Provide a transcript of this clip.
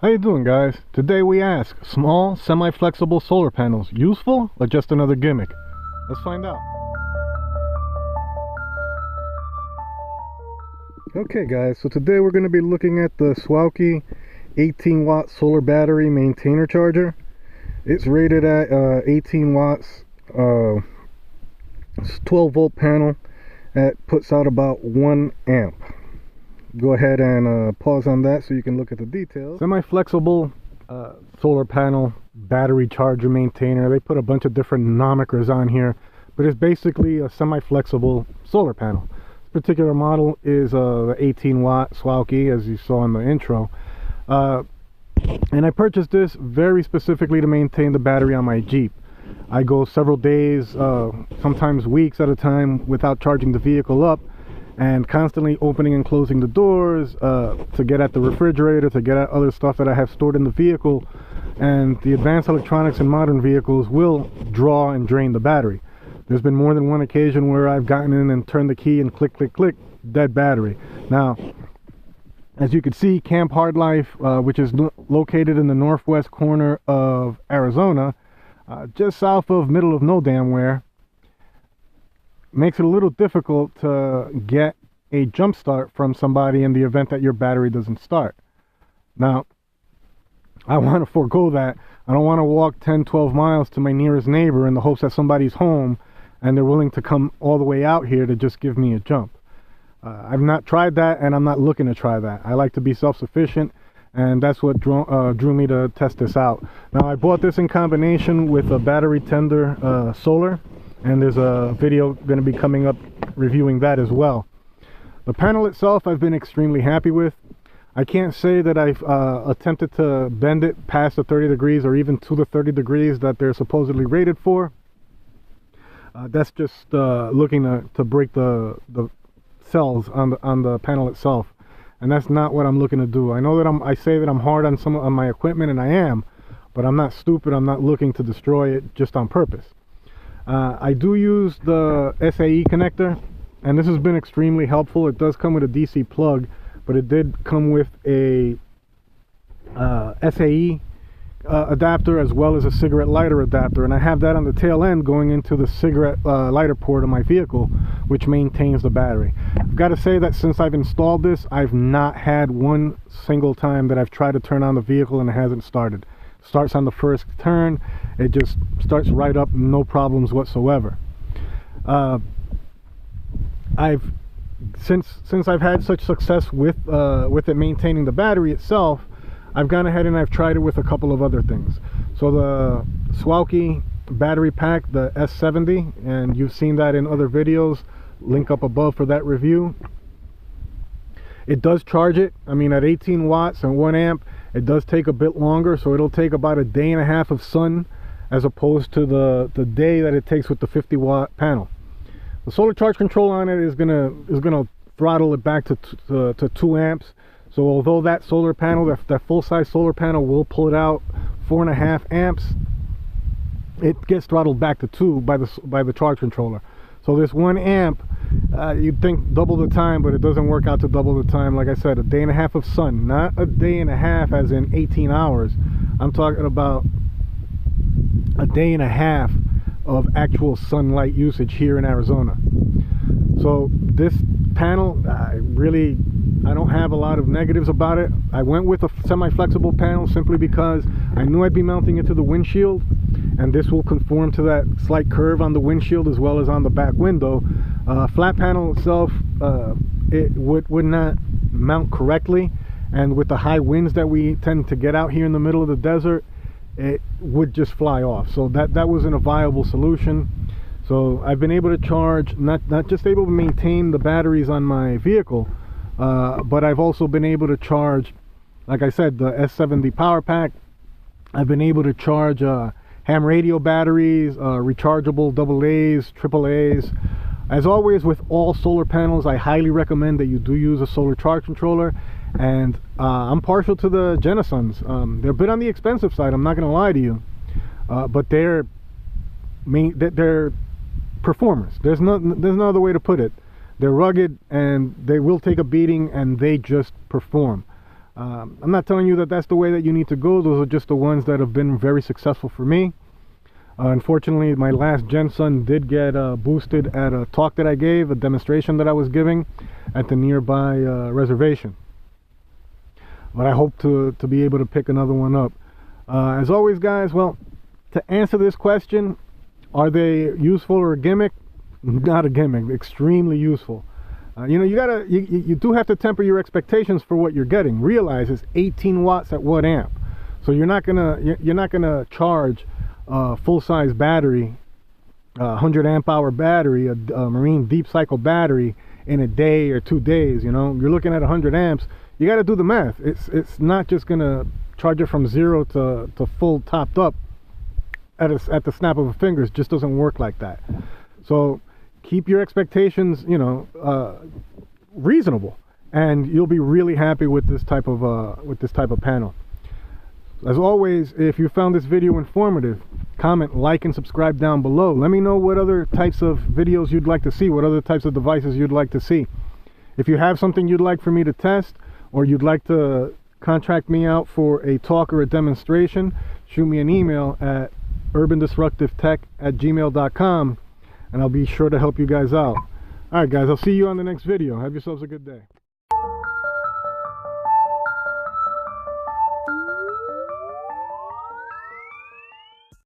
How you doing, guys? Today we ask, small semi-flexible solar panels useful or just another gimmick? Let's find out. Okay guys, so today we're going to be looking at the Suaoki 18 watt solar battery maintainer charger. It's rated at 18 watts, 12 volt panel that puts out about 1 amp. Go ahead and pause on that so you can look at the details. Semi-flexible solar panel battery charger maintainer. They put a bunch of different nomenclatures on here, but it's basically a semi-flexible solar panel. This particular model is the 18 watt Suaoki, as you saw in the intro. And I purchased this very specifically to maintain the battery on my Jeep. I go several days, sometimes weeks at a time without charging the vehicle up, and constantly opening and closing the doors to get at the refrigerator, to get at other stuff that I have stored in the vehicle. And the advanced electronics in modern vehicles will draw and drain the battery. There's been more than one occasion where I've gotten in and turned the key and click, click, click, dead battery. Now, as you can see, Camp Hard Life, which is located in the northwest corner of Arizona, just south of middle of no damn where, makes it a little difficult to get a jump start from somebody in the event that your battery doesn't start. Now, I want to forego that. I don't want to walk 10-12 miles to my nearest neighbor in the hopes that somebody's home and they're willing to come all the way out here to just give me a jump. I've not tried that, and I'm not looking to try that. I like to be self-sufficient, and that's what drew me to test this out. Now, I bought this in combination with a battery tender solar, and there's a video going to be coming up reviewing that as well. The panel itself I've been extremely happy with. I can't say that I've attempted to bend it past the 30 degrees or even to the 30 degrees that they're supposedly rated for. That's just looking to break the cells on the panel itself, and that's not what I'm looking to do. I know that I say that I'm hard on some on my equipment, and I am, but I'm not stupid. I'm not looking to destroy it just on purpose. I do use the SAE connector, and this has been extremely helpful. It does come with a DC plug, but it did come with a SAE adapter as well as a cigarette lighter adapter, and I have that on the tail end going into the cigarette lighter port of my vehicle, which maintains the battery. I've got to say that since I've installed this, I've not had one single time that I've tried to turn on the vehicle and it hasn't started. Starts on the first turn, it just starts right up, no problems whatsoever. Since I've had such success with it maintaining the battery itself, I've gone ahead and I've tried it with a couple of other things. So the Suaoki battery pack, the S70, and you've seen that in other videos, link up above for that review. It does charge it. I mean, at 18 watts and 1 amp, it does take a bit longer, so it'll take about a day and a half of sun as opposed to the day that it takes with the 50 watt panel. The solar charge control on it is gonna throttle it back to 2 amps. So although that solar panel, that full-size solar panel will pull it out 4.5 amps, it gets throttled back to 2 by the charge controller. So this 1 amp, you'd think double the time, but it doesn't work out to double the time. Like I said, a day and a half of sun, not a day and a half as in 18 hours. I'm talking about a day and a half of actual sunlight usage here in Arizona. So this panel, I don't have a lot of negatives about it. I went with a semi-flexible panel simply because I knew I'd be mounting it to the windshield, and this will conform to that slight curve on the windshield as well as on the back window. Flat panel itself, it would not mount correctly, and with the high winds that we tend to get out here in the middle of the desert, it would just fly off. So that wasn't a viable solution. So I've been able to charge, not just able to maintain the batteries on my vehicle, but I've also been able to charge, like I said, the S70 power pack. I've been able to charge ham radio batteries, rechargeable AA's, AAA's. As always with all solar panels, I highly recommend that you do use a solar charge controller, and I'm partial to the Genesons. They're a bit on the expensive side, I'm not going to lie to you, but they're performers. There's no other way to put it. They're rugged and they will take a beating, and they just perform. I'm not telling you that that's the way that you need to go. Those are just the ones that have been very successful for me. Unfortunately, my last Gensun did get boosted at a talk that I gave, a demonstration that I was giving at the nearby reservation. But I hope to be able to pick another one up. As always, guys, well, to answer this question, are they useful or a gimmick? Not a gimmick, extremely useful. You know, you do have to temper your expectations for what you're getting. Realize it's 18 watts at 1 amp, so you're not gonna charge a full-size battery, 100 amp hour battery, a marine deep cycle battery in a day or 2 days. You know, you're looking at 100 amps. You got to do the math. It's not just gonna charge it from 0 to full topped up at the snap of a finger. It just doesn't work like that. So keep your expectations, you know, reasonable, and you'll be really happy with this type of panel. As always, if you found this video informative, comment, like, and subscribe down below. Let me know what other types of videos you'd like to see, what other types of devices you'd like to see. If you have something you'd like for me to test, or you'd like to contract me out for a talk or a demonstration, shoot me an email at urbandisruptivetech@gmail.com, and I'll be sure to help you guys out. Alright guys, I'll see you on the next video. Have yourselves a good day.